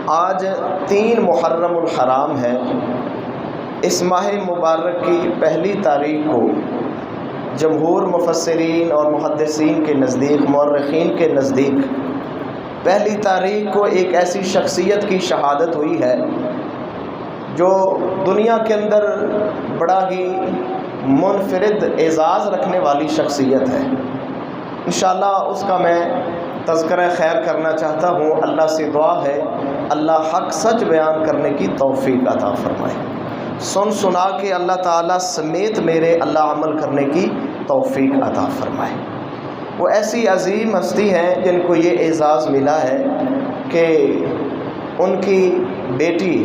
آج 3 محرم الحرام ہے۔ اس ماہ مبارک کی پہلی تاریخ کو جمہور مفسرین اور محدثین کے نزدیک، مورخین کے نزدیک پہلی تاریخ کو ایک ایسی شخصیت کی شہادت ہوئی ہے جو دنیا کے اندر بڑا ہی منفرد اعزاز رکھنے والی شخصیت ہے۔ انشاءاللہ اس کا میں تذکرہ خیر کرنا چاہتا ہوں۔ اللہ سے دعا ہے اللہ حق سچ بیان کرنے کی توفیق عطا فرمائے۔ سنا کے اللہ تعالیٰ سمیت میرے اللہ عمل کرنے کی توفیق عطا فرمائے۔ وہ ایسی عظیم ہستی ہیں جن کو یہ اعزاز ملا ہے کہ ان کی بیٹی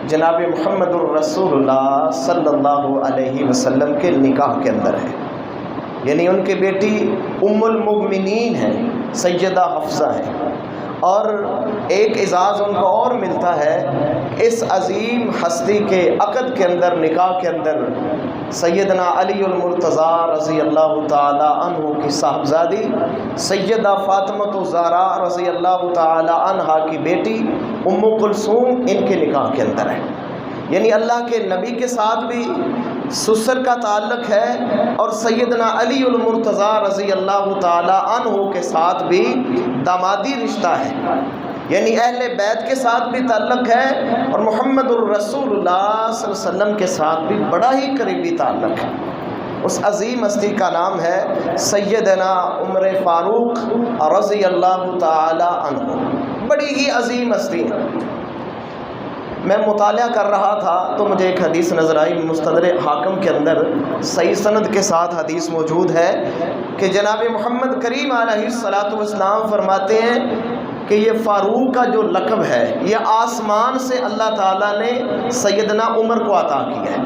جناب محمد الرسول اللہ صلی اللہ علیہ وسلم کے نکاح کے اندر ہے، یعنی ان کی بیٹی ام المؤمنین ہیں، سیدہ حفصہ ہیں۔ اور ایک اعزاز ان کو اور ملتا ہے، اس عظیم ہستی کے عقد کے اندر، نکاح کے اندر سیدنا علی المرتضیٰ رضی اللہ تعالی عنہ کی صاحبزادی سیدہ فاطمہ الزہرا رضی اللہ تعالی عنہا کی بیٹی ام کلثوم ان کے نکاح کے اندر ہے۔ یعنی اللہ کے نبی کے ساتھ بھی سسر کا تعلق ہے اور سیدنا علی المرتضیٰ رضی اللہ تعالی عنہ کے ساتھ بھی دامادی رشتہ ہے، یعنی اہل بیت کے ساتھ بھی تعلق ہے اور محمد الرسول اللہ صلی اللہ علیہ وسلم کے ساتھ بھی بڑا ہی قریبی تعلق ہے۔ اس عظیم ہستی کا نام ہے سیدنا عمر فاروق رضی اللہ تعالی عنہ۔ بڑی ہی عظیم ہستی ہے۔ میں مطالعہ کر رہا تھا تو مجھے ایک حدیث نظر آئی، مستدرک حاکم کے اندر صحیح سند کے ساتھ حدیث موجود ہے کہ جناب محمد کریم علیہ الصلاۃ والسلام فرماتے ہیں کہ یہ فاروق کا جو لقب ہے یہ آسمان سے اللہ تعالیٰ نے سیدنا عمر کو عطا کیا ہے۔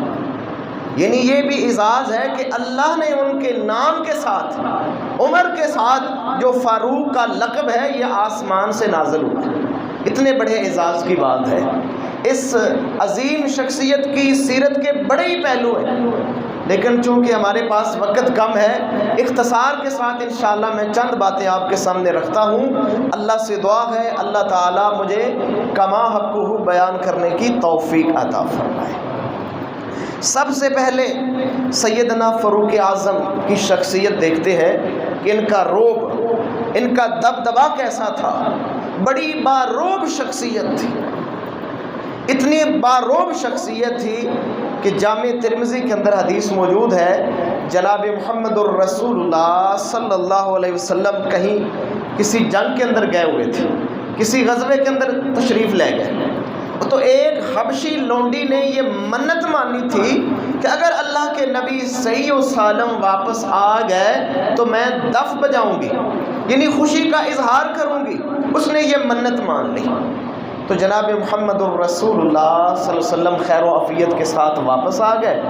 یعنی یہ بھی اعزاز ہے کہ اللہ نے ان کے نام کے ساتھ، عمر کے ساتھ جو فاروق کا لقب ہے یہ آسمان سے نازل ہوا۔ اتنے بڑے اعزاز کی بات ہے۔ اس عظیم شخصیت کی سیرت کے بڑے ہی پہلو ہیں، لیکن چونکہ ہمارے پاس وقت کم ہے، اختصار کے ساتھ انشاءاللہ میں چند باتیں آپ کے سامنے رکھتا ہوں۔ اللہ سے دعا ہے اللہ تعالیٰ مجھے کما حقہ بیان کرنے کی توفیق عطا فرمائے۔ سب سے پہلے سیدنا فاروق اعظم کی شخصیت دیکھتے ہیں کہ ان کا رعب، ان کا دبدبا کیسا تھا۔ بڑی باروب شخصیت تھی، اتنی باروب شخصیت تھی کہ جامع ترمذی کے اندر حدیث موجود ہے، جناب محمد الرسول اللہ صلی اللہ علیہ وسلم کہیں کسی جنگ کے اندر گئے ہوئے تھے، کسی غزوے کے اندر تشریف لے گئے، تو ایک حبشی لونڈی نے یہ منت مانی تھی کہ اگر اللہ کے نبی صحیح و سالم واپس آ گئے تو میں دف بجاؤں گی، یعنی خوشی کا اظہار کروں گی۔ اس نے یہ منت مان لی۔ تو جناب محمد الرسول اللہ صلی اللہ علیہ وسلم خیر و عافیت کے ساتھ واپس آ گئے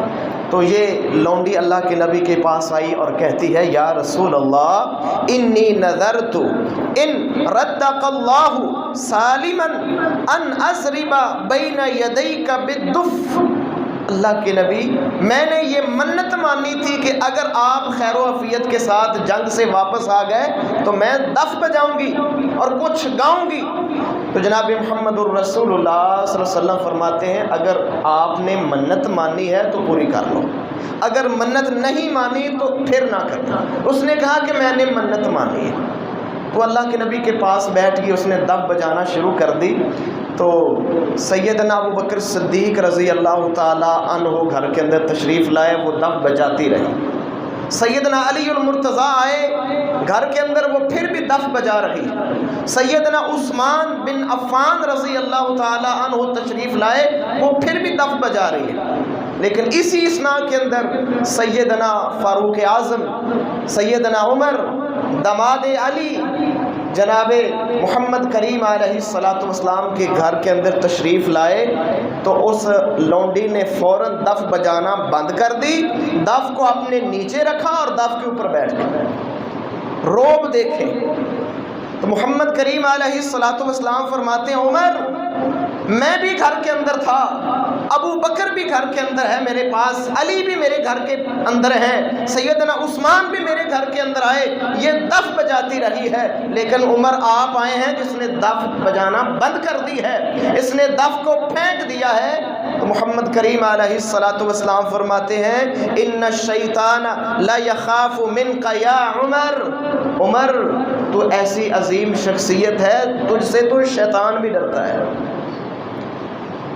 تو یہ لونڈی اللہ کے نبی کے پاس آئی اور کہتی ہے یا رسول اللہ انی نذرت ان ردک اللہ سالما ان اضرب بین یدیک بالدف۔ اللہ کے نبی میں نے یہ منت مانی تھی کہ اگر آپ خیر و عافیت کے ساتھ جنگ سے واپس آ گئے تو میں دف بجاؤں گی اور کچھ گاؤں گی۔ تو جناب محمد الرسول اللہ صلی اللہ علیہ وسلم فرماتے ہیں اگر آپ نے منت مانی ہے تو پوری کر لو، اگر منت نہیں مانی تو پھر نہ کرنا۔ اس نے کہا کہ میں نے منت مانی ہے۔ تو اللہ کے نبی کے پاس بیٹھ گئی، اس نے دف بجانا شروع کر دی۔ تو سیدنا ابوبکر صدیق رضی اللہ تعالی عنہ گھر کے اندر تشریف لائے، وہ دف بجاتی رہی۔ سیدنا علی المرتضیٰ آئے گھر کے اندر، وہ پھر بھی دف بجا رہی۔ سیدنا عثمان بن عفان رضی اللہ تعالی عنہ تشریف لائے، وہ پھر بھی دف بجا رہی ہے۔ لیکن اسی اثناء کے اندر سیدنا فاروق اعظم، سیدنا عمر، داماد علی، جناب محمد کریم علیہ الصلاۃ والسلام کے گھر کے اندر تشریف لائے تو اس لونڈی نے فوراً دف بجانا بند کر دی، دف کو اپنے نیچے رکھا اور دف کے اوپر بیٹھ گئی۔ روب دیکھیں تو محمد کریم علیہ الصلاۃ والسلام فرماتے ہیں عمر میں بھی گھر کے اندر تھا، ابو بکر بھی گھر کے اندر ہے میرے پاس، علی بھی میرے گھر کے اندر ہیں، سیدنا عثمان بھی میرے گھر کے اندر آئے، یہ دف بجاتی رہی ہے، لیکن عمر آپ آئے ہیں جس نے دف بجانا بند کر دی ہے، اس نے دف کو پھینک دیا ہے۔ تو محمد کریم علیہ الصلوۃ والسلام فرماتے ہیں ان الشیطان لا یخاف منک یا عمر، عمر تو ایسی عظیم شخصیت ہے، تجھ سے تو شیطان بھی ڈرتا ہے۔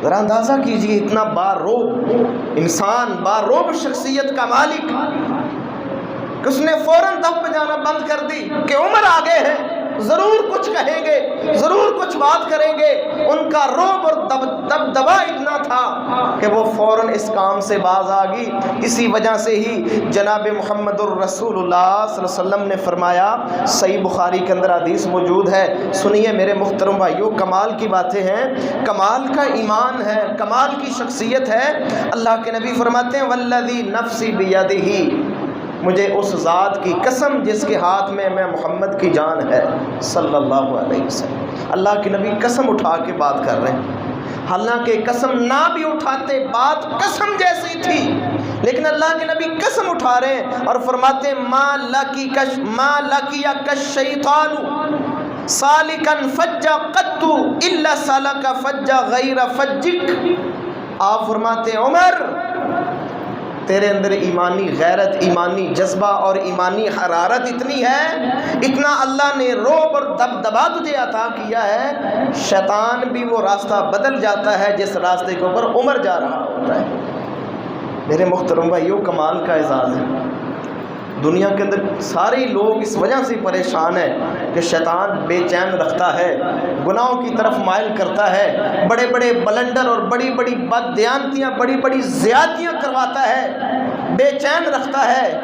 ذرا اندازہ کیجئے، اتنا باروب انسان، باروب شخصیت کا مالک، کہ اس نے فوراً دف بجانا بند کر دی کہ عمر آگے ہیں، ضرور کچھ کہیں گے، ضرور کچھ بات کریں گے۔ ان کا رعب اور دبدبا اتنا تھا کہ وہ فوراً اس کام سے باز آ گئی۔ اسی وجہ سے ہی جناب محمد الرسول اللہ صلی اللہ علیہ وسلم نے فرمایا، صحیح بخاری کے اندر حدیث موجود ہے، سنیے میرے محترم بھائیو، کمال کی باتیں ہیں، کمال کا ایمان ہے، کمال کی شخصیت ہے۔ اللہ کے نبی فرماتے ہیں والذی نفسی بیدہ، مجھے اس ذات کی قسم جس کے ہاتھ میں محمد کی جان ہے صلی اللہ علیہ وسلم۔ اللہ کے نبی قسم اٹھا کے بات کر رہے ہیں، حالانکہ قسم نہ بھی اٹھاتے، بات قسم جیسی تھی، لیکن اللہ کے نبی قسم اٹھا رہے ہیں اور فرماتے ہیں ما لکی الشیطان سالکا فجا قط الا سلک فجا غیر فجک۔ آپ فرماتے ہیں عمر، تیرے اندر ایمانی غیرت، ایمانی جذبہ اور ایمانی حرارت اتنی ہے، اتنا اللہ نے رعب اور دبدبا تجھے عطا کیا ہے، شیطان بھی وہ راستہ بدل جاتا ہے جس راستے کے اوپر عمر جا رہا ہوتا ہے۔ میرے محترم بھائیو، کمال کا اعزاز ہے۔ دنیا کے اندر سارے لوگ اس وجہ سے پریشان ہیں کہ شیطان بے چین رکھتا ہے، گناہوں کی طرف مائل کرتا ہے، بڑے بڑے بلنڈر اور بڑی بڑی بددیانتیاں، بڑی بڑی زیادتیاں کرواتا ہے، بے چین رکھتا ہے،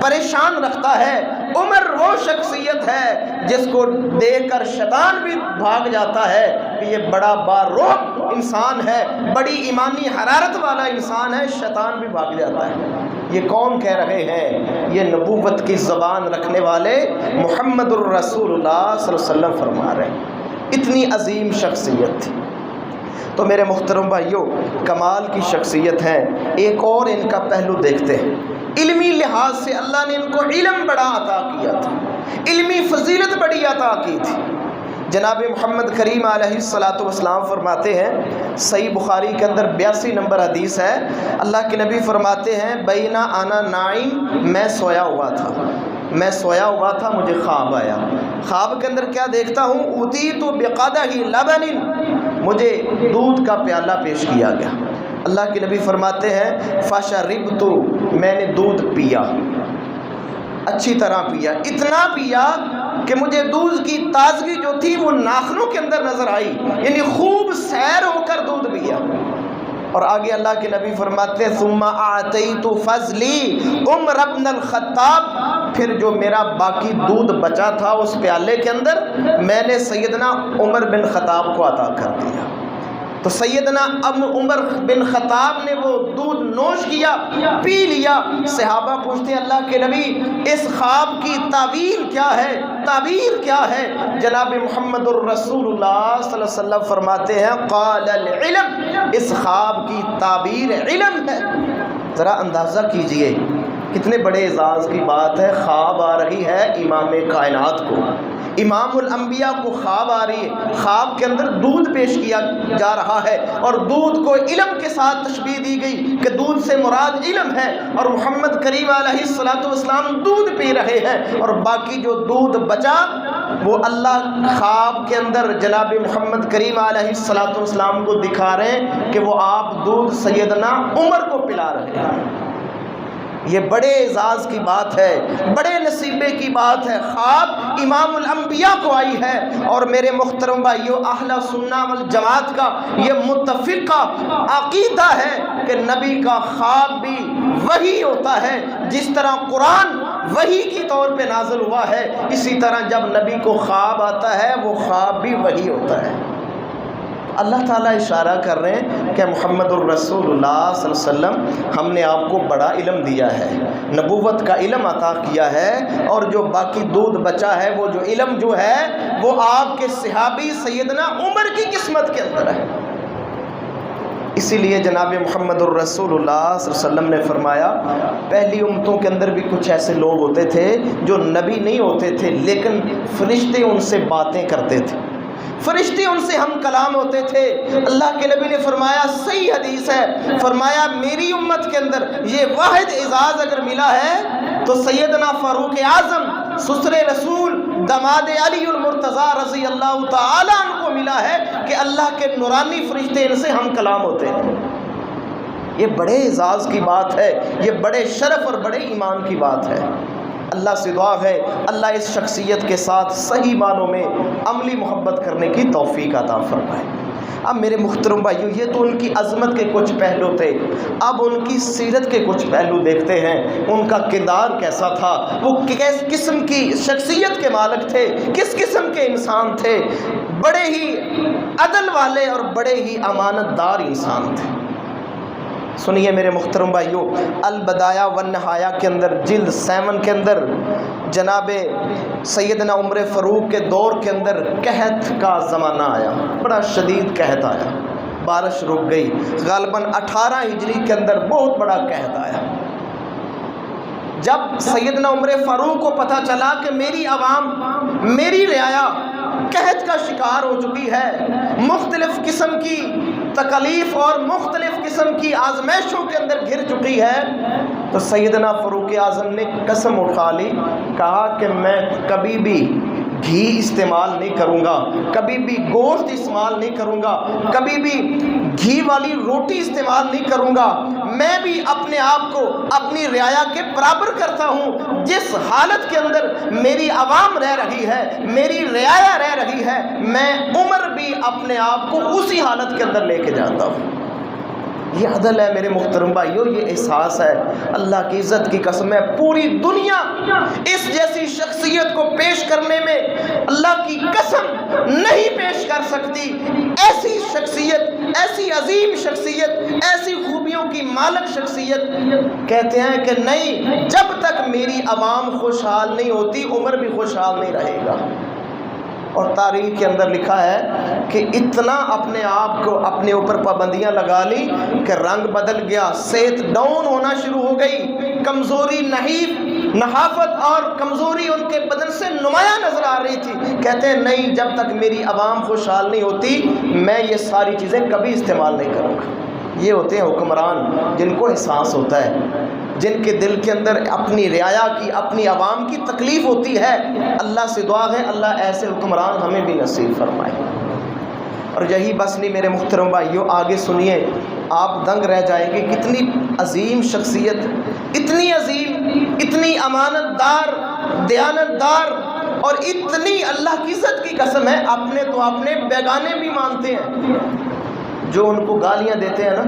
پریشان رکھتا ہے۔ عمر وہ شخصیت ہے جس کو دیکھ کر شیطان بھی بھاگ جاتا ہے کہ یہ بڑا باروب انسان ہے، بڑی ایمانی حرارت والا انسان ہے، شیطان بھی بھاگ جاتا ہے۔ یہ کون کہہ رہے ہیں؟ یہ نبوت کی زبان رکھنے والے محمد الرسول اللہ صلی اللہ علیہ وسلم فرما رہے ہیں، اتنی عظیم شخصیت تھی۔ تو میرے محترم بھائیوں، کمال کی شخصیت ہے۔ ایک اور ان کا پہلو دیکھتے ہیں، علمی لحاظ سے اللہ نے ان کو علم بڑا عطا کیا تھا، علمی فضیلت بڑی عطا کی تھی۔ جناب محمد کریم علیہ الصلوۃ والسلام فرماتے ہیں، صحیح بخاری کے اندر 82 نمبر حدیث ہے، اللہ کے نبی فرماتے ہیں بینا انا نائم، میں سویا ہوا تھا، مجھے خواب آیا، خواب کے اندر کیا دیکھتا ہوں، اوتیت بقدح لبن، مجھے دودھ کا پیالہ پیش کیا گیا۔ اللہ کے نبی فرماتے ہیں فشربت، میں نے دودھ پیا، اچھی طرح پیا، اتنا پیا کہ مجھے دودھ کی تازگی جو تھی وہ ناخنوں کے اندر نظر آئی، یعنی خوب سیر ہو کر دودھ پیا۔ اور آگے اللہ کے نبی فرماتے ہیں ثم اعطیت فضلی عمر بن الخطاب، پھر جو میرا باقی دودھ بچا تھا اس پیالے کے اندر میں نے سیدنا عمر بن خطاب کو عطا کر دیا۔ تو سیدنا عمر بن خطاب نے وہ دودھ نوش کیا، پی لیا۔ صحابہ پوچھتے ہیں اللہ کے نبی اس خواب کی تعبیر کیا ہے، تعبیر کیا ہے؟ جناب محمد الرسول اللہ صلی اللہ علیہ وسلم فرماتے ہیں قال العلم، اس خواب کی تعبیر علم ہے۔ ذرا اندازہ کیجئے کتنے بڑے اعزاز کی بات ہے، خواب آ رہی ہے امام کائنات کو، امام الانبیاء کو خواب آ رہی ہے، خواب کے اندر دودھ پیش کیا جا رہا ہے اور دودھ کو علم کے ساتھ تشبیہ دی گئی کہ دودھ سے مراد علم ہے، اور محمد کریم علیہ الصلوۃ والسلام دودھ پی رہے ہیں، اور باقی جو دودھ بچا وہ اللہ خواب کے اندر جناب محمد کریم علیہ الصلوۃ والسلام کو دکھا رہے ہیں کہ وہ آپ دودھ سیدنا عمر کو پلا رہے ہیں۔ یہ بڑے اعزاز کی بات ہے، بڑے نصیبے کی بات ہے، خواب امام الانبیاء کو آئی ہے۔ اور میرے محترم بھائیو، اہل سنہ والجماعت کا یہ متفقہ عقیدہ ہے کہ نبی کا خواب بھی وحی ہوتا ہے، جس طرح قرآن وحی کی طور پہ نازل ہوا ہے، اسی طرح جب نبی کو خواب آتا ہے وہ خواب بھی وحی ہوتا ہے۔ اللہ تعالیٰ اشارہ کر رہے ہیں کہ محمد الرسول اللہ صلی اللہ علیہ وسلم ہم نے آپ کو بڑا علم دیا ہے، نبوت کا علم عطا کیا ہے، اور جو باقی دودھ بچا ہے وہ جو علم جو ہے وہ آپ کے صحابی سیدنا عمر کی قسمت کے اندر ہے۔ اسی لیے جناب محمد الرسول اللہ صلی اللہ علیہ وسلم نے فرمایا پہلی امتوں کے اندر بھی کچھ ایسے لوگ ہوتے تھے جو نبی نہیں ہوتے تھے لیکن فرشتے ان سے باتیں کرتے تھے، فرشتے ان سے ہم کلام ہوتے تھے۔ اللہ کے نبی نے فرمایا، صحیح حدیث ہے، فرمایا میری امت کے اندر یہ واحد اعزاز اگر ملا ہے تو سیدنا فاروق اعظم سسر رسول داماد علی المرتضیٰ رضی اللہ تعالیٰ عنہ کو ملا ہے کہ اللہ کے نورانی فرشتے ان سے ہم کلام ہوتے ہیں۔ یہ بڑے اعزاز کی بات ہے، یہ بڑے شرف اور بڑے ایمان کی بات ہے۔ اللہ سے دعا ہے اللہ اس شخصیت کے ساتھ صحیح معنوں میں عملی محبت کرنے کی توفیق عطا فرمائے۔ اب میرے محترم بھائیو، یہ تو ان کی عظمت کے کچھ پہلو تھے، اب ان کی سیرت کے کچھ پہلو دیکھتے ہیں۔ ان کا کردار کیسا تھا، وہ کس قسم کی شخصیت کے مالک تھے، کس قسم کے انسان تھے؟ بڑے ہی عدل والے اور بڑے ہی امانت دار انسان تھے۔ سنیے میرے محترم بھائیو، البدایہ والنہایہ کے اندر جلد 7 کے اندر جناب سیدنا عمر فاروق کے دور کے اندر قحط کا زمانہ آیا، بڑا شدید قحط آیا، بارش رک گئی۔ غالباً 18 ہجری کے اندر بہت بڑا قحط آیا۔ جب سیدنا عمر فاروق کو پتہ چلا کہ میری عوام، میری رعایا قحط کا شکار ہو چکی ہے، مختلف قسم کی تکلیف اور مختلف قسم کی آزمائشوں کے اندر گھر چکی ہے، تو سیدنا فاروق اعظم نے قسم اٹھا لی، کہا کہ میں کبھی بھی گھی استعمال نہیں کروں گا، کبھی بھی گوشت استعمال نہیں کروں گا، کبھی بھی گھی والی روٹی استعمال نہیں کروں گا۔ میں بھی اپنے آپ کو اپنی رعایا کے برابر کرتا ہوں، جس حالت کے اندر میری عوام رہ رہی ہے، میری رعایا رہ رہی ہے، میں عمر بھی اپنے آپ کو اسی حالت کے اندر لے کے جاتا ہوں۔ یہ عدل ہے میرے محترم بھائیو، یہ احساس ہے۔ اللہ کی عزت کی قسم ہے، پوری دنیا اس جیسی شخصیت کو پیش کرنے میں اللہ کی قسم نہیں پیش کر سکتی۔ ایسی شخصیت، ایسی عظیم شخصیت، ایسی خوبیوں کی مالک شخصیت، کہتے ہیں کہ نہیں، جب تک میری عوام خوشحال نہیں ہوتی عمر بھی خوشحال نہیں رہے گا۔ اور تاریخ کے اندر لکھا ہے کہ اتنا اپنے آپ کو اپنے اوپر پابندیاں لگا لی کہ رنگ بدل گیا، صحت ڈاؤن ہونا شروع ہو گئی، کمزوری، نحافت اور کمزوری ان کے بدن سے نمایاں نظر آ رہی تھی۔ کہتے ہیں نہیں، جب تک میری عوام خوشحال نہیں ہوتی میں یہ ساری چیزیں کبھی استعمال نہیں کروں گا۔ یہ ہوتے ہیں حکمران جن کو احساس ہوتا ہے، جن کے دل کے اندر اپنی رعایا کی، اپنی عوام کی تکلیف ہوتی ہے۔ اللہ سے دعا ہے اللہ ایسے حکمران ہمیں بھی نصیب فرمائے۔ اور یہی بس نہیں میرے محترم بھائیو، آگے سنیے، آپ دنگ رہ جائیں گے، کتنی عظیم شخصیت، اتنی عظیم، اتنی امانت دار، دیانت دار، اور اتنی اللہ کی عزت کی قسم ہے اپنے تو اپنے بیگانے بھی مانتے ہیں۔ جو ان کو گالیاں دیتے ہیں نا،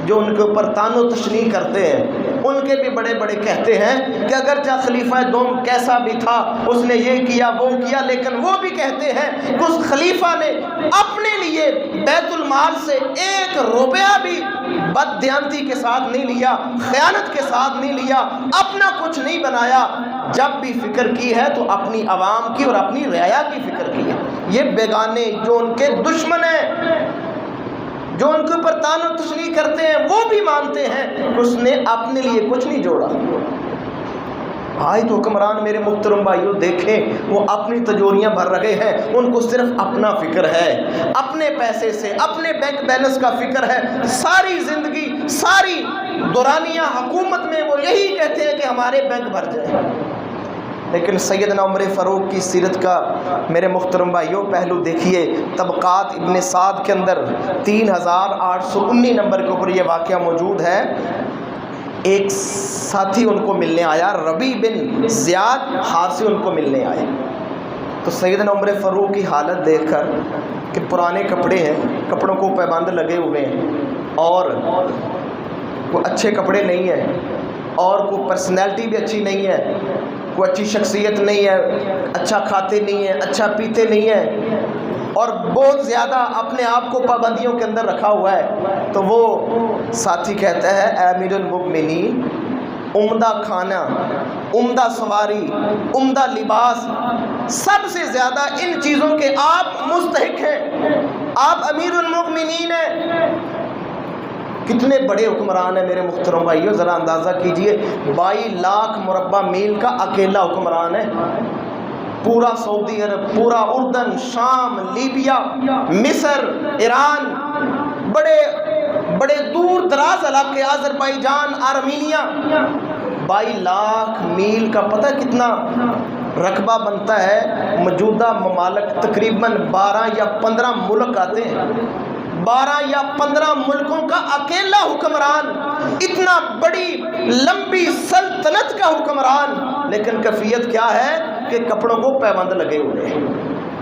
جو ان کے اوپر تان و تشنیع کرتے ہیں، ان کے بھی بڑے بڑے کہتے ہیں کہ اگرچہ خلیفہ دوم کیسا بھی تھا، اس نے یہ کیا وہ کیا، لیکن وہ بھی کہتے ہیں کہ اس خلیفہ نے اپنے لیے بیت المال سے 1 روپیہ بھی بددیانتی کے ساتھ نہیں لیا، خیانت کے ساتھ نہیں لیا، اپنا کچھ نہیں بنایا۔ جب بھی فکر کی ہے تو اپنی عوام کی اور اپنی رعایا کی فکر کی ہے۔ یہ بیگانے جو ان کے دشمن ہیں، جو ان کے اوپر تان و تشنیع کرتے ہیں، وہ بھی مانتے ہیں کہ اس نے اپنے لیے کچھ نہیں جوڑا۔ آج تو حکمران میرے محترم بھائیوں دیکھیں، وہ اپنی تجوریاں بھر رہے ہیں، ان کو صرف اپنا فکر ہے، اپنے پیسے سے، اپنے بینک بیلنس کا فکر ہے۔ ساری زندگی، ساری دورانیہ حکومت میں وہ یہی کہتے ہیں کہ ہمارے بینک بھر جائیں۔ لیکن سیدنا عمر فاروق کی سیرت کا میرے محترم بھائیوں پہلو دیکھیے۔ طبقات ابن سعد کے اندر 3819 نمبر کے اوپر یہ واقعہ موجود ہے۔ ایک ساتھی ان کو ملنے آیا، ربیع بن زیاد حارثی ان کو ملنے آئے، تو سیدنا عمر فاروق کی حالت دیکھ کر کہ پرانے کپڑے ہیں، کپڑوں کو پابند لگے ہوئے ہیں، اور کوئی اچھے کپڑے نہیں ہیں، اور کوئی پرسنالٹی بھی اچھی نہیں ہے، کوئی اچھی شخصیت نہیں ہے، اچھا کھاتے نہیں ہیں، اچھا پیتے نہیں ہیں، اور بہت زیادہ اپنے آپ کو پابندیوں کے اندر رکھا ہوا ہے۔ تو وہ ساتھی کہتا ہے، اے امیر المؤمنین، عمدہ کھانا، عمدہ سواری، عمدہ لباس، سب سے زیادہ ان چیزوں کے آپ مستحق ہیں، آپ امیر المؤمنین ہیں۔ کتنے بڑے حکمران ہیں میرے محترم بھائیو، ذرا اندازہ کیجئے 22 لاکھ مربع میل کا اکیلا حکمران ہے۔ پورا سعودی عرب، پورا اردن، شام، لیبیا، مصر، ایران، بڑے بڑے دور دراز علاقے، آذربائیجان، آرمینیا، 22 لاکھ میل کا پتہ کتنا رقبہ بنتا ہے۔ موجودہ ممالک تقریباً 12 یا 15 ملک آتے ہیں، 12 یا 15 ملکوں کا اکیلا حکمران، اتنا بڑی لمبی سلطنت کا حکمران، لیکن کیفیت کیا ہے کہ کپڑوں کو پیبند لگے ہوئے ہیں،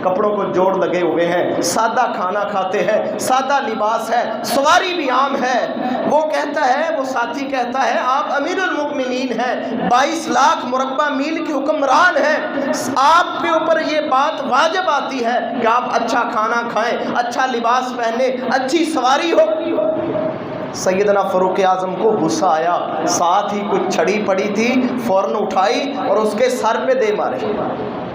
کپڑوں کو جوڑ لگے ہوئے ہیں، سادہ کھانا کھاتے ہیں، سادہ لباس ہے، سواری بھی عام ہے۔ وہ کہتا ہے، وہ ساتھی کہتا ہے آپ امیر المؤمنین ہیں، 22 لاکھ مربع میل کے حکمران ہیں، آپ کے اوپر یہ بات واجب آتی ہے کہ آپ اچھا کھانا کھائیں، اچھا لباس پہنیں، اچھی سواری ہو۔ سیدنا فاروق اعظم کو غصہ آیا، ساتھ ہی کچھ چھڑی پڑی تھی، فوراً اٹھائی اور اس کے سر پہ دے مارے۔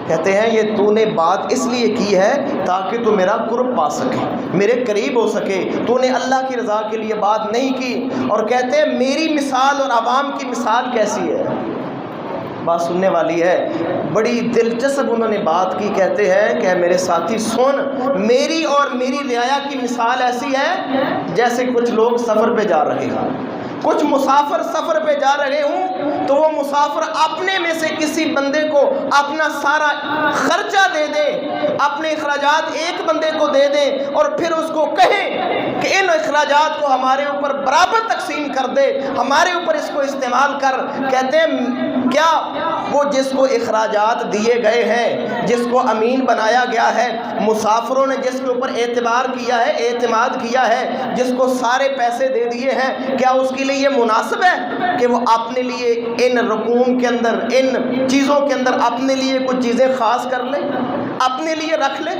کہتے ہیں یہ تو نے بات اس لیے کی ہے تاکہ تو میرا قرب پا سکے، میرے قریب ہو سکے، تو نے اللہ کی رضا کے لیے بات نہیں کی۔ اور کہتے ہیں میری مثال اور عوام کی مثال کیسی ہے؟ بات سننے والی ہے، بڑی دلچسپ انہوں نے بات کی۔ کہتے ہیں کہ میرے ساتھی سن، میری اور میری رعایا کی مثال ایسی ہے جیسے کچھ لوگ سفر پہ جا رہے ہیں، کچھ مسافر سفر پہ جا رہے ہوں تو وہ مسافر اپنے میں سے کسی بندے کو اپنا سارا خرچہ دے دے، اپنے اخراجات ایک بندے کو دے دے اور پھر اس کو کہیں کہ ان اخراجات کو ہمارے اوپر برابر تقسیم کر دے، ہمارے اوپر اس کو استعمال کر۔ کہتے ہیں کیا وہ جس کو اخراجات دیے گئے ہیں، جس کو امین بنایا گیا ہے، مسافروں نے جس کے اوپر اعتبار کیا ہے، اعتماد کیا ہے، جس کو سارے پیسے دے دیے ہیں، کیا اس کے لیے یہ مناسب ہے کہ وہ اپنے لیے ان رقوم کے اندر، ان چیزوں کے اندر اپنے لیے کچھ چیزیں خاص کر لے، اپنے لیے رکھ لے؟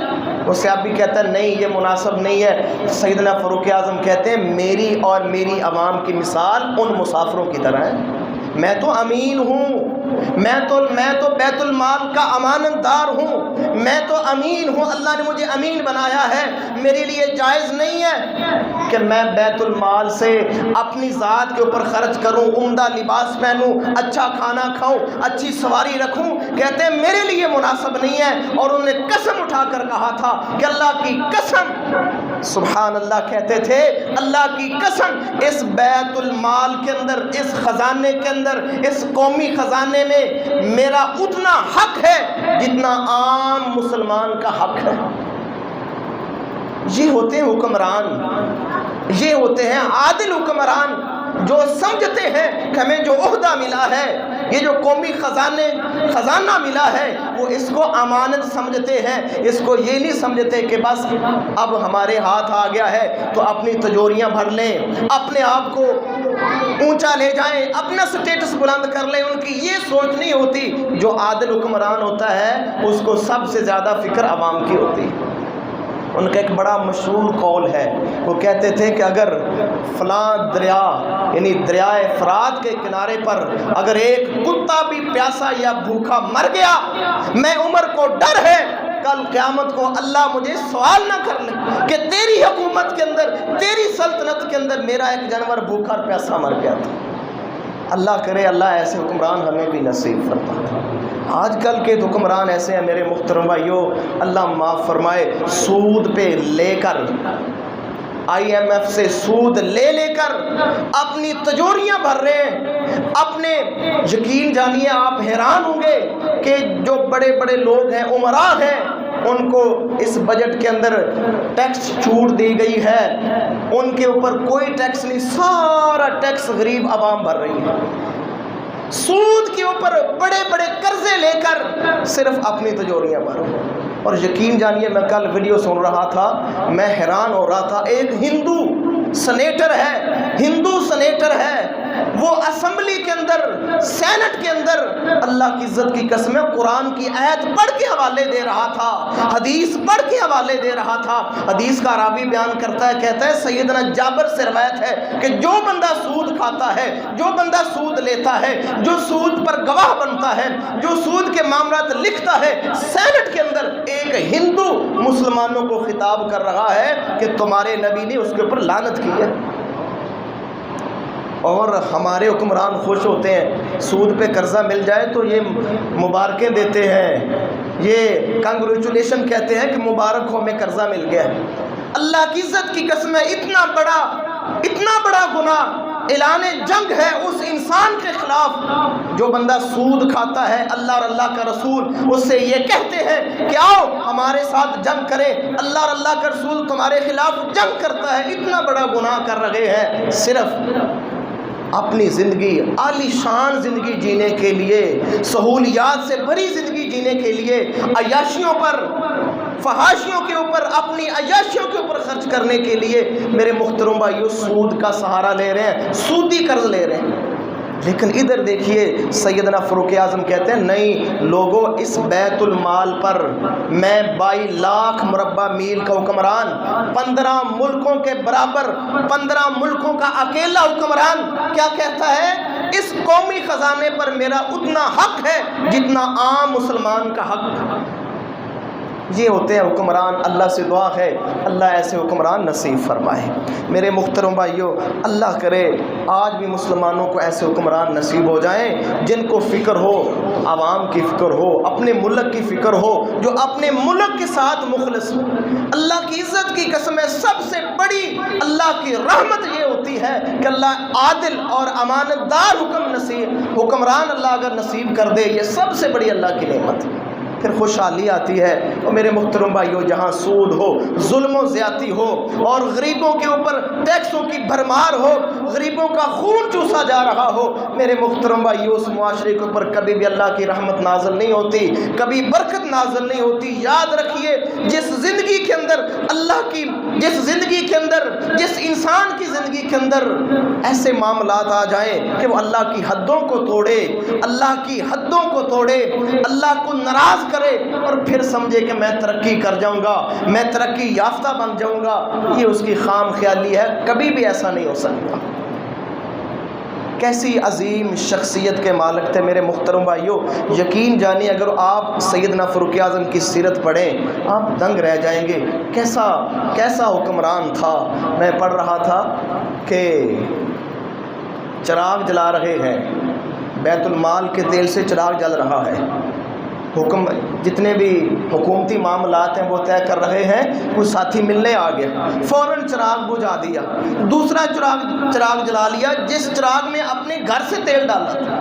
اس سے آپ بھی کہتا ہے نہیں، یہ مناسب نہیں ہے۔ سیدنا فاروق اعظم کہتے ہیں میری اور میری عوام کی مثال ان مسافروں کی طرح ہے۔ میں تو امین ہوں، میں تو بیت المال کا امانت دار ہوں، میں تو امین ہوں، اللہ نے مجھے امین بنایا ہے۔ میرے لیے جائز نہیں ہے کہ میں بیت المال سے اپنی ذات کے اوپر خرچ کروں، عمدہ لباس پہنوں، اچھا کھانا کھاؤں، اچھی سواری رکھوں۔ کہتے ہیں میرے لیے مناسب نہیں ہے۔ اور انہوں نے قسم اٹھا کر کہا تھا کہ اللہ کی قسم، سبحان اللہ کہتے تھے، اللہ کی قسم اس بیت المال کے اندر، اس خزانے کے اندر، اس قومی خزانے میں میرا اتنا حق ہے جتنا عام مسلمان کا حق ہے۔ یہ ہوتے ہیں حکمران، یہ ہوتے ہیں عادل حکمران، جو سمجھتے ہیں کہ ہمیں جو عہدہ ملا ہے، یہ جو قومی خزانہ ملا ہے، وہ اس کو امانت سمجھتے ہیں، اس کو یہ نہیں سمجھتے کہ بس اب ہمارے ہاتھ آ گیا ہے تو اپنی تجوریاں بھر لیں، اپنے آپ کو اونچا لے جائیں، اپنا سٹیٹس بلند کر لیں۔ ان کی یہ سوچ نہیں ہوتی۔ جو عادل حکمران ہوتا ہے اس کو سب سے زیادہ فکر عوام کی ہوتی ہے۔ ان کا ایک بڑا مشہور قول ہے، وہ کہتے تھے کہ اگر فلاں دریا یعنی دریائے فرات کے کنارے پر اگر ایک کتا بھی پیاسا یا بھوکا مر گیا، میں عمر کو ڈر ہے کل قیامت کو اللہ مجھے سوال نہ کر لے کہ تیری حکومت کے اندر، تیری سلطنت کے اندر میرا ایک جانور بھوکا اور پیاسا مر گیا تھا۔ اللہ کرے اللہ ایسے حکمران ہمیں بھی نصیب فرمائے۔ آج کل کے حکمران ایسے ہیں میرے محترم بھائیو، اللہ معاف فرمائے، سود پہ لے کر، IMF سے سود لے لے کر اپنی تجوریاں بھر رہے ہیں اپنے۔ یقین جانیے آپ حیران ہوں گے کہ جو بڑے بڑے لوگ ہیں، امراء ہیں، ان کو اس بجٹ کے اندر ٹیکس چھوٹ دی گئی ہے، ان کے اوپر کوئی ٹیکس نہیں، سارا ٹیکس غریب عوام بھر رہی ہے۔ سود کے اوپر بڑے بڑے قرضے لے کر صرف اپنی تجوریاں بھر رہے ہیں۔ اور یقین جانیے میں کل ویڈیو سن رہا تھا، میں حیران ہو رہا تھا، ایک ہندو سینیٹر ہے، وہ اسمبلی کے اندر، سینٹ کے اندر، اللہ کی عزت کی قسم، قرآن کی آیت پڑھ کے حوالے دے رہا تھا، حدیث پڑھ کے حوالے دے رہا تھا۔ حدیث کا راوی بیان کرتا ہے، کہتا ہے سیدنا جابر سے روایت ہے کہ جو بندہ سود کھاتا ہے، جو بندہ سود لیتا ہے، جو سود پر گواہ بنتا ہے، جو سود کے معاملات لکھتا ہے، سینٹ کے اندر ایک ہندو مسلمانوں کو خطاب کر رہا ہے کہ تمہارے نبی نے اس کے اوپر لعنت کی ہے۔ اور ہمارے حکمران خوش ہوتے ہیں، سود پہ قرضہ مل جائے تو یہ مبارکیں دیتے ہیں، یہ کنگریچولیشن کہتے ہیں کہ مبارک ہو ہمیں قرضہ مل گیا۔ اللہ کی عزت کی قسم ہے، اتنا بڑا گناہ اعلان جنگ ہے اس انسان کے خلاف جو بندہ سود کھاتا ہے۔ اللہ اور اللہ کا رسول اس سے یہ کہتے ہیں کہ آؤ ہمارے ساتھ جنگ کرے، اللہ اور اللہ کا رسول تمہارے خلاف جنگ کرتا ہے۔ اتنا بڑا گناہ کر رہے ہیں صرف اپنی زندگی، عالی شان زندگی جینے کے لیے، سہولیات سے بھری زندگی جینے کے لیے، عیاشیوں پر، فحاشیوں کے اوپر، اپنی عیاشیوں کے اوپر خرچ کرنے کے لیے میرے محترم بھائیو سود کا سہارا لے رہے ہیں، سودی قرض لے رہے ہیں۔ لیکن ادھر دیکھیے سیدنا فاروق اعظم کہتے ہیں نہیں لوگوں، اس بیت المال پر میں 22 لاکھ مربع میل کا حکمران، 15 ملکوں کے برابر، 15 ملکوں کا اکیلا حکمران کیا کہتا ہے، اس قومی خزانے پر میرا اتنا حق ہے جتنا عام مسلمان کا حق۔ یہ ہوتے ہیں حکمران۔ اللہ سے دعا ہے اللہ ایسے حکمران نصیب فرمائے۔ میرے محترم بھائیوں، اللہ کرے آج بھی مسلمانوں کو ایسے حکمران نصیب ہو جائیں جن کو فکر ہو، عوام کی فکر ہو، اپنے ملک کی فکر ہو، جو اپنے ملک کے ساتھ مخلص ہو۔ اللہ کی عزت کی قسم ہے، سب سے بڑی اللہ کی رحمت یہ ہوتی ہے کہ اللہ عادل اور امانت دار حکمران اللہ اگر نصیب کر دے، یہ سب سے بڑی اللہ کی نعمت ہے۔ پھر خوشحالی آتی ہے۔ اور میرے محترم بھائیوں، جہاں سود ہو، ظلم و زیادتی ہو، اور غریبوں کے اوپر ٹیکسوں کی بھرمار ہو، غریبوں کا خون چوسا جا رہا ہو، میرے محترم بھائیوں اس معاشرے کے اوپر کبھی بھی اللہ کی رحمت نازل نہیں ہوتی، کبھی برکت نازل نہیں ہوتی۔ یاد رکھیے جس زندگی کے اندر جس انسان کی زندگی کے اندر ایسے معاملات آ جائیں کہ وہ اللہ کی حدوں کو توڑے، اللہ کو ناراض کرے اور پھر سمجھے کہ میں ترقی کر جاؤں گا، میں ترقی یافتہ بن جاؤں گا، یہ اس کی خام خیالی ہے، کبھی بھی ایسا نہیں ہو سکتا۔ کیسی عظیم شخصیت کے مالک تھے میرے محترم بھائیوں، یقین جانیے اگر آپ سیدنا فاروق اعظم کی سیرت پڑھیں آپ دنگ رہ جائیں گے، کیسا حکمران تھا۔ میں پڑھ رہا تھا کہ چراغ جلا رہے ہیں، بیت المال کے تیل سے چراغ جل رہا ہے، جتنے بھی حکومتی معاملات ہیں وہ طے کر رہے ہیں، کوئی ساتھی ملنے آ گیا، فوراً چراغ بجھا دیا، دوسرا چراغ جلا لیا جس چراغ میں اپنے گھر سے تیل ڈالا تھا۔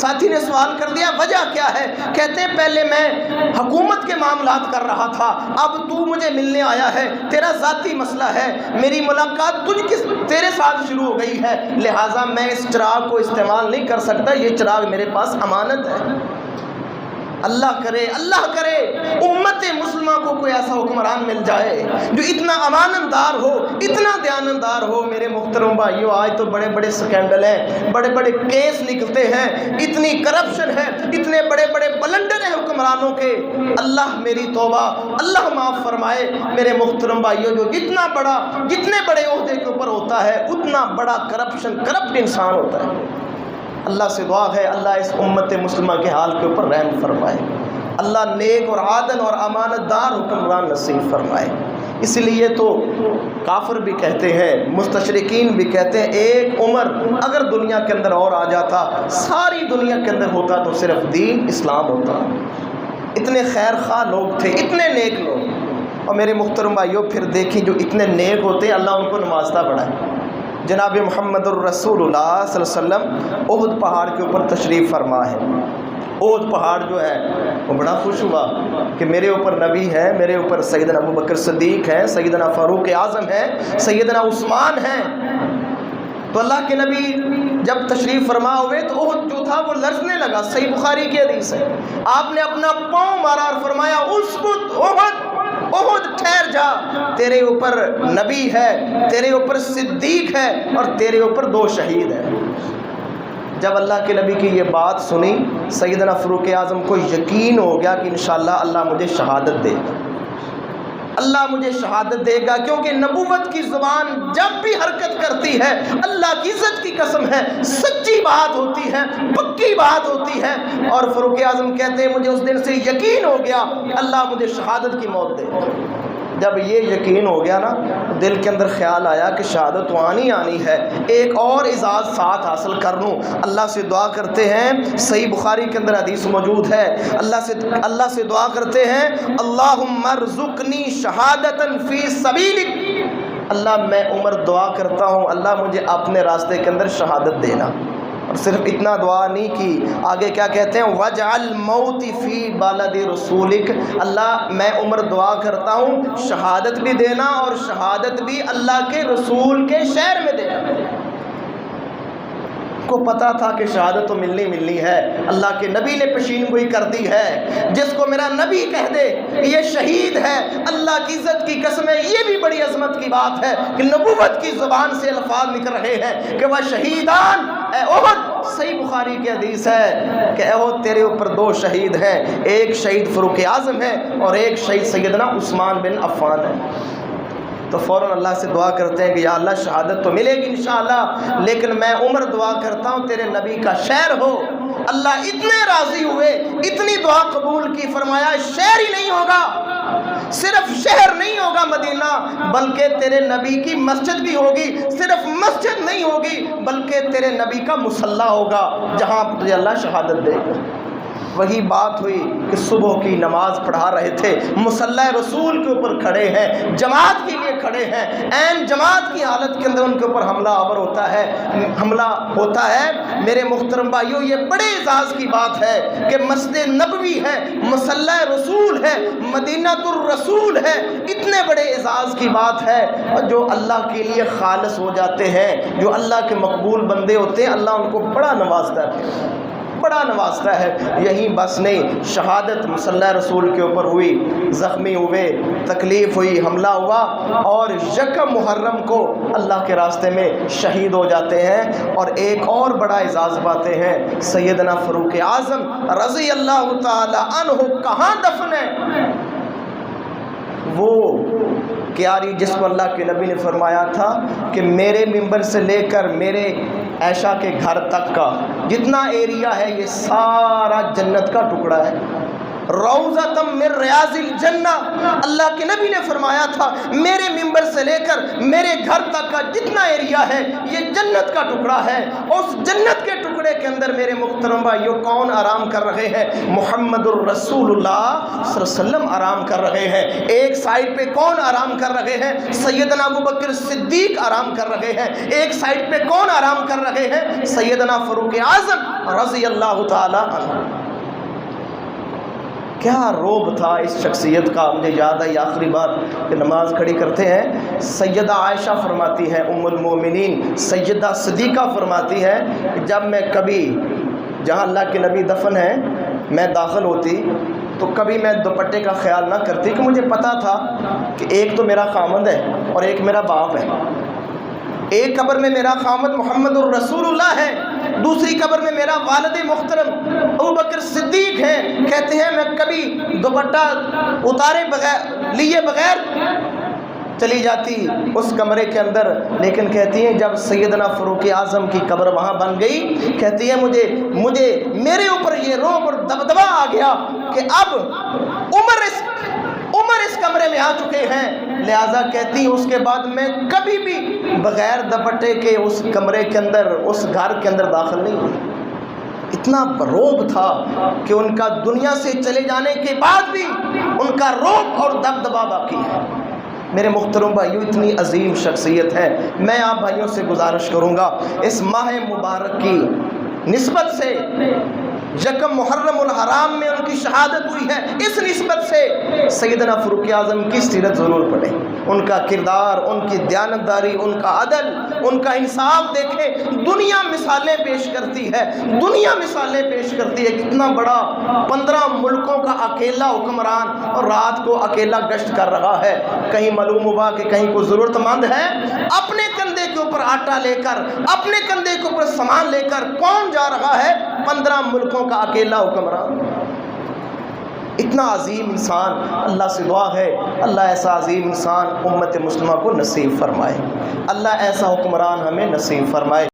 ساتھی نے سوال کر دیا وجہ کیا ہے؟ کہتے ہیں پہلے میں حکومت کے معاملات کر رہا تھا، اب تو مجھے ملنے آیا ہے، تیرا ذاتی مسئلہ ہے، میری ملاقات تیرے ساتھ شروع ہو گئی ہے، لہٰذا میں اس چراغ کو استعمال نہیں کر سکتا، یہ چراغ میرے پاس امانت ہے۔ اللہ کرے امت مسلمہ کو کوئی ایسا حکمران مل جائے جو اتنا امانت دار ہو، اتنا دیانتدار ہو۔ میرے محترم بھائیو آج تو بڑے بڑے سکینڈل ہیں، بڑے بڑے کیس نکلتے ہیں، اتنی کرپشن ہے، اتنے بڑے بڑے بلنڈر ہیں حکمرانوں کے۔ اللہ میری توبہ، اللہ معاف فرمائے۔ میرے محترم بھائیو جتنے بڑے عہدے کے اوپر ہوتا ہے اتنا بڑا کرپٹ انسان ہوتا ہے۔ اللہ سے دعا ہے اللہ اس امت مسلمہ کے حال کے اوپر رحم فرمائے، اللہ نیک اور عادل اور امانت دار حکمران نصیب فرمائے۔ اس لیے تو کافر بھی کہتے ہیں، مستشرقین بھی کہتے ہیں ایک عمر اگر دنیا کے اندر اور آ جاتا، ساری دنیا کے اندر ہوتا تو صرف دین اسلام ہوتا۔ اتنے خیر خواہ لوگ تھے، اتنے نیک لوگ۔ اور میرے محترم بھائیو پھر دیکھیں جو اتنے نیک ہوتے ہیں اللہ ان کو نوازتا بڑا ہے۔ جناب محمد الرسول اللہ صلی اللہ علیہ وسلم احد پہاڑ کے اوپر تشریف فرما ہے۔ احد پہاڑ جو ہے وہ بڑا خوش ہوا کہ میرے اوپر نبی ہے، میرے اوپر سیدنا ابو بکر صدیق ہے، سیدنا فاروق اعظم ہے، سیدنا عثمان ہے۔ تو اللہ کے نبی جب تشریف فرما ہوئے تو احد جو تھا وہ لرزنے لگا، صحیح بخاری کی حدیث ہے۔ آپ نے اپنا پاؤں مارا اور فرمایا اسکت احد ٹھہر جا، تیرے اوپر نبی ہے، تیرے اوپر صدیق ہے اور تیرے اوپر 2 شہید ہیں۔ جب اللہ کے نبی کی یہ بات سنی سیدنا فاروق اعظم کو یقین ہو گیا کہ انشاءاللہ اللہ مجھے شہادت دے گا، اللہ مجھے شہادت دے گا، کیونکہ نبوت کی زبان جب بھی حرکت کرتی ہے اللہ کی عزت کی قسم ہے سچی بات ہوتی ہے، پکی بات ہوتی ہے۔ اور فاروق اعظم کہتے ہیں مجھے اس دن سے یقین ہو گیا اللہ مجھے شہادت کی موت دے گا۔ جب یہ یقین ہو گیا نا تو دل کے اندر خیال آیا کہ شہادت تو آنی ہے، ایک اور اعزاز ساتھ حاصل کر لوں۔ اللہ سے دعا کرتے ہیں، صحیح بخاری کے اندر حدیث موجود ہے، اللہ سے دعا کرتے ہیں، اللہم ارزقنی شہادتا فی سبیلک، اللہ میں عمر دعا کرتا ہوں اللہ مجھے اپنے راستے کے اندر شہادت دینا۔ اور صرف اتنا دعا نہیں کی، آگے کیا کہتے ہیں، وَجْعَلْ مَوْتِ فِي بَلَدِ رَسُولِكَ، اللہ میں عمر دعا کرتا ہوں شہادت بھی دینا اور شہادت بھی اللہ کے رسول کے شہر میں دینا۔ کو پتا تھا کہ شہادت تو ملنی ہے، اللہ کے نبی نے پیشین گوئی کر دی ہے، جس کو میرا نبی کہہ دے یہ شہید ہے، اللہ کی عزت کی قسم ہے، یہ بھی بڑی عظمت کی بات ہے کہ نبوت کی زبان سے الفاظ نکل رہے ہیں کہ وہ شہیدان اے احد۔ صحیح بخاری کی حدیث ہے کہ احد تیرے اوپر 2 شہید ہیں، ایک شہید فاروق اعظم ہے اور ایک شہید سیدنا عثمان بن عفان ہے۔ تو فوراً اللہ سے دعا کرتے ہیں کہ یا اللہ شہادت تو ملے گی انشاءاللہ، لیکن میں عمر دعا کرتا ہوں تیرے نبی کا شہر ہو۔ اللہ اتنے راضی ہوئے، اتنی دعا قبول کی، فرمایا شہر ہی نہیں ہوگا، صرف شہر نہیں ہوگا مدینہ، بلکہ تیرے نبی کی مسجد بھی ہوگی، صرف مسجد نہیں ہوگی بلکہ تیرے نبی کا مصلی ہوگا جہاں تجھے اللہ شہادت دے گا۔ وہی بات ہوئی کہ صبح کی نماز پڑھا رہے تھے، مصلی رسول کے اوپر کھڑے ہیں، جماعت کے لیے کھڑے ہیں، عین جماعت کی حالت کے اندر ان کے اوپر حملہ ہوتا ہے۔ میرے محترم بھائیو، یہ بڑے اعزاز کی بات ہے کہ مسجد نبوی ہے، مصلی رسول ہے، مدینہ الرسول ہے، اتنے بڑے اعزاز کی بات ہے۔ اور جو اللہ کے لیے خالص ہو جاتے ہیں، جو اللہ کے مقبول بندے ہوتے ہیں، اللہ ان کو بڑا نوازتا ہے، بڑا نوازتا ہے۔ یہی بس نہیں، شہادت مصلی رسول کے اوپر ہوئی، زخمی ہوئے، تکلیف ہوئی، حملہ ہوا اور 1 محرم کو اللہ کے راستے میں شہید ہو جاتے ہیں۔ اور ایک اور بڑا اعزاز پاتے ہیں، سیدنا فاروق اعظم رضی اللہ تعالی عنہ کہاں دفن ہے؟ وہ کیاری جس کو اللہ کے نبی نے فرمایا تھا کہ میرے ممبر سے لے کر میرے عائشہ کے گھر تک کا جتنا ایریا ہے یہ سارا جنت کا ٹکڑا ہے، روضۃ من ریاض الجنہ۔ اللہ کے نبی نے فرمایا تھا میرے ممبر سے لے کر میرے گھر تک کا جتنا ایریا ہے یہ جنت کا ٹکڑا ہے۔ اس جنت کے ٹکڑے کے اندر میرے محترم بھائیو کون آرام کر رہے ہیں؟ محمد الرسول اللہ صلی اللہ علیہ وسلم آرام کر رہے ہیں۔ ایک سائڈ پہ کون آرام کر رہے ہیں؟ سیدنا ابوبکر صدیق آرام کر رہے ہیں۔ ایک سائڈ پہ کون آرام کر رہے ہیں؟ سیدنا فاروق اعظم رضی اللہ تعالی عنہ۔ کیا روب تھا اس شخصیت کا! مجھے یاد آئی آخری بار کہ نماز کھڑی کرتے ہیں، سیدہ عائشہ فرماتی ہے، ام المومنین سیدہ صدیقہ فرماتی ہے کہ جب میں کبھی جہاں اللہ کے نبی دفن ہیں میں داخل ہوتی تو کبھی میں دوپٹے کا خیال نہ کرتی کہ مجھے پتا تھا کہ ایک تو میرا خامند ہے اور ایک میرا باپ ہے۔ ایک قبر میں میرا خامند محمد الرسول اللہ ہے، دوسری قبر میں میرا والد محترم ابوبکر صدیق ہیں۔ کہتے ہیں میں کبھی دوپٹہ اتارے بغیر لیے بغیر چلی جاتی اس کمرے کے اندر، لیکن کہتی ہیں جب سیدنا فاروق اعظم کی قبر وہاں بن گئی، کہتی ہیں مجھے میرے اوپر یہ روب اور دبدبا آ گیا کہ اب عمر اس کمرے میں آ چکے ہیں، لہذا کہتی ہیں اس کے بعد میں کبھی بھی بغیر دوپٹے کے اس کمرے کے اندر اس گھر کے اندر داخل نہیں ہوئی۔ اتنا روب تھا کہ ان کا دنیا سے چلے جانے کے بعد بھی ان کا روب اور دبدبا باقی ہے۔ میرے محترم بھائیو، اتنی عظیم شخصیت ہے۔ میں آپ بھائیوں سے گزارش کروں گا اس ماہ مبارک کی نسبت سے 1 محرم الحرام میں ان کی شہادت ہوئی ہے، اس نسبت سے سیدنا فاروق اعظم کی سیرت ضرور پڑھیں، ان کا کردار، ان کی دیانتداری، ان کا عدل، ان کا انصاف دیکھیں۔ دنیا مثالیں پیش کرتی ہے، دنیا مثالیں پیش کرتی ہے، کتنا بڑا 15 ملکوں کا اکیلا حکمران اور رات کو اکیلا گشت کر رہا ہے۔ کہیں معلوم ہوا کہ کہیں کوئی ضرورت مند ہے، اپنے کندھے کے اوپر آٹا لے کر، اپنے کندھے کے اوپر سامان لے کر کون جا رہا ہے؟ 15 ملکوں کا اکیلا حکمران۔ اتنا عظیم انسان، اللہ سے دعا ہے اللہ ایسا عظیم انسان امت مسلمہ کو نصیب فرمائے، اللہ ایسا حکمران ہمیں نصیب فرمائے۔